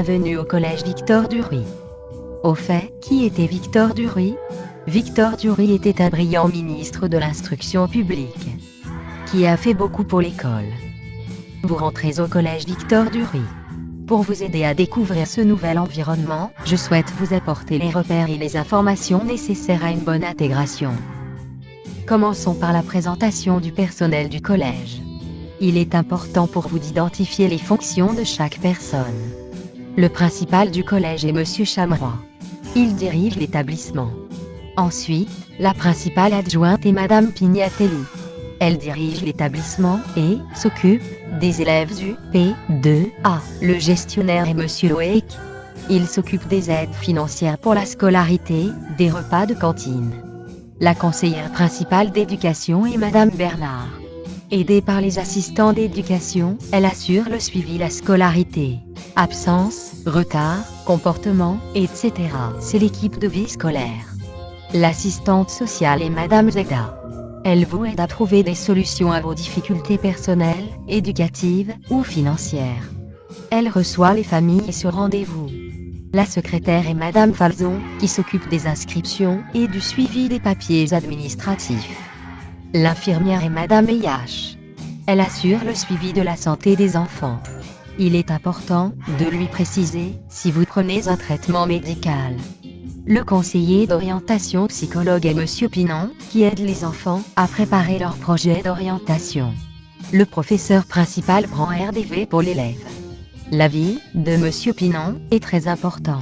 Bienvenue au collège Victor Duruy. Au fait, qui était Victor Duruy? Victor Duruy était un brillant ministre de l'instruction publique, qui a fait beaucoup pour l'école. Vous rentrez au collège Victor Duruy. Pour vous aider à découvrir ce nouvel environnement, je souhaite vous apporter les repères et les informations nécessaires à une bonne intégration. Commençons par la présentation du personnel du collège. Il est important pour vous d'identifier les fonctions de chaque personne. Le principal du collège est Monsieur Chamroy. Il dirige l'établissement. Ensuite, la principale adjointe est Madame Pignatelli. Elle dirige l'établissement et s'occupe des élèves du P2A. Le gestionnaire est Monsieur Loïc. Il s'occupe des aides financières pour la scolarité, des repas de cantine. La conseillère principale d'éducation est Madame Bernard. Aidée par les assistants d'éducation, elle assure le suivi de la scolarité, absence, retard, comportement, etc. C'est l'équipe de vie scolaire. L'assistante sociale est Madame Zeda. Elle vous aide à trouver des solutions à vos difficultés personnelles, éducatives ou financières. Elle reçoit les familles sur rendez-vous. La secrétaire est Madame Falzon, qui s'occupe des inscriptions et du suivi des papiers administratifs. L'infirmière est Madame Eyache. Elle assure le suivi de la santé des enfants. Il est important de lui préciser si vous prenez un traitement médical. Le conseiller d'orientation psychologue est Monsieur Pinon, qui aide les enfants à préparer leur projet d'orientation. Le professeur principal prend RDV pour l'élève. L'avis de Monsieur Pinon est très important.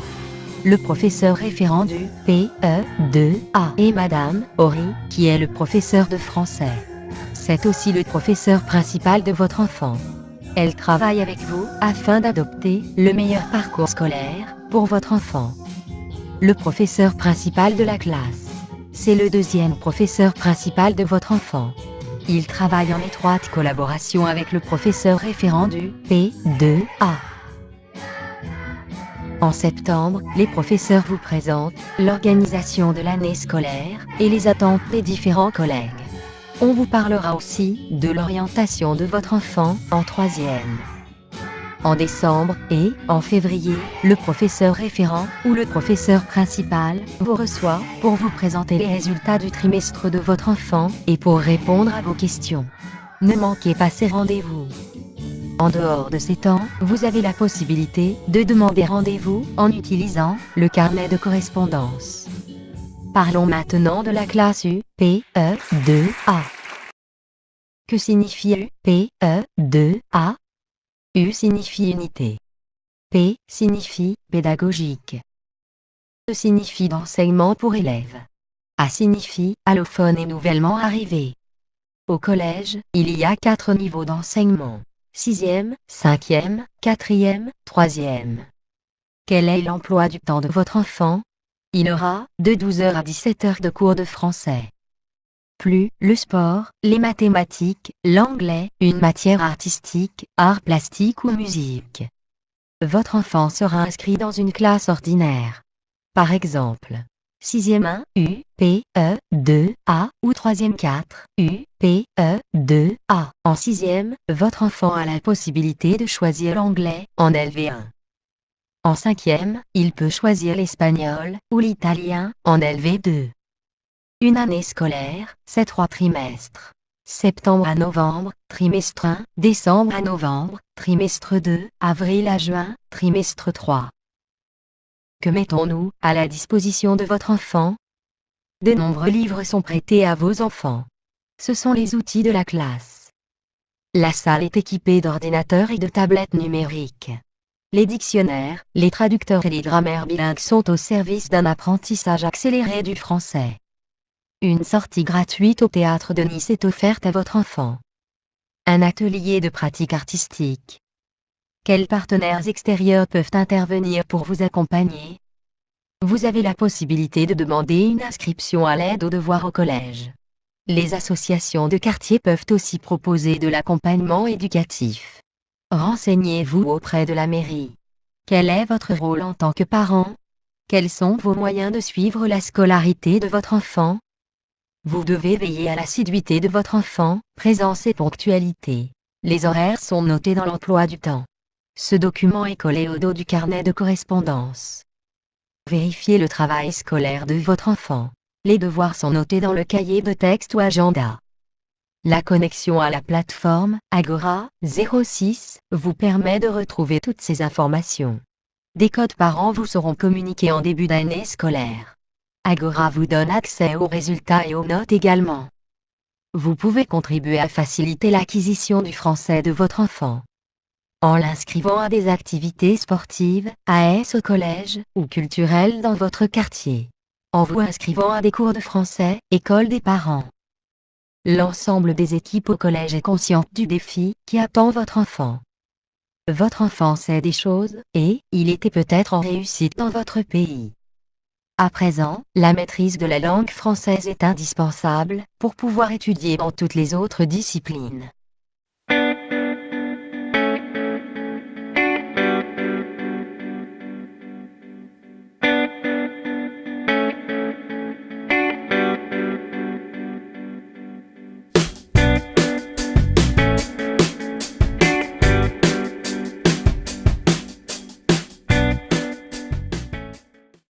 Le professeur référent du PE2A est Madame Horry, qui est le professeur de français. C'est aussi le professeur principal de votre enfant. Elle travaille avec vous afin d'adopter le meilleur parcours scolaire pour votre enfant. Le professeur principal de la classe, c'est le deuxième professeur principal de votre enfant. Il travaille en étroite collaboration avec le professeur référent du P2A. En septembre, les professeurs vous présentent l'organisation de l'année scolaire et les attentes des différents collègues. On vous parlera aussi de l'orientation de votre enfant en troisième. En décembre et en février, le professeur référent ou le professeur principal vous reçoit pour vous présenter les résultats du trimestre de votre enfant et pour répondre à vos questions. Ne manquez pas ces rendez-vous. En dehors de ces temps, vous avez la possibilité de demander rendez-vous en utilisant le carnet de correspondance. Parlons maintenant de la classe UPE2A. Que signifie UPE2A? U signifie unité. P signifie pédagogique. E signifie d'enseignement pour élèves. A signifie allophone et nouvellement arrivé. Au collège, il y a 4 niveaux d'enseignement. 6e, 5e, 4e, 3e. Quel est l'emploi du temps de votre enfant? Il aura de 12h à 17h de cours de français. Plus le sport, les mathématiques, l'anglais, une matière artistique, art plastique ou musique. Votre enfant sera inscrit dans une classe ordinaire. Par exemple, 6e 1, U, P, E, 2, A, ou 3e 4, U, P, E, 2, A. En 6e, votre enfant a la possibilité de choisir l'anglais, en LV1. En 5e, il peut choisir l'espagnol, ou l'italien, en LV2. Une année scolaire, c'est 3 trimestres. Septembre à novembre, trimestre 1, décembre à novembre, trimestre 2, avril à juin, trimestre 3. Que mettons-nous à la disposition de votre enfant? De nombreux livres sont prêtés à vos enfants. Ce sont les outils de la classe. La salle est équipée d'ordinateurs et de tablettes numériques. Les dictionnaires, les traducteurs et les grammaires bilingues sont au service d'un apprentissage accéléré du français. Une sortie gratuite au théâtre de Nice est offerte à votre enfant. Un atelier de pratique artistique. Quels partenaires extérieurs peuvent intervenir pour vous accompagner? Vous avez la possibilité de demander une inscription à l'aide aux devoirs au collège. Les associations de quartier peuvent aussi proposer de l'accompagnement éducatif. Renseignez-vous auprès de la mairie. Quel est votre rôle en tant que parent? Quels sont vos moyens de suivre la scolarité de votre enfant? Vous devez veiller à l'assiduité de votre enfant, présence et ponctualité. Les horaires sont notés dans l'emploi du temps. Ce document est collé au dos du carnet de correspondance. Vérifiez le travail scolaire de votre enfant. Les devoirs sont notés dans le cahier de texte ou agenda. La connexion à la plateforme Agora 06 vous permet de retrouver toutes ces informations. Des codes parents vous seront communiqués en début d'année scolaire. Agora vous donne accès aux résultats et aux notes également. Vous pouvez contribuer à faciliter l'acquisition du français de votre enfant en l'inscrivant à des activités sportives, AS au collège, ou culturelles dans votre quartier. En vous inscrivant à des cours de français, école des parents. L'ensemble des équipes au collège est consciente du défi qui attend votre enfant. Votre enfant sait des choses, et il était peut-être en réussite dans votre pays. À présent, la maîtrise de la langue française est indispensable pour pouvoir étudier dans toutes les autres disciplines.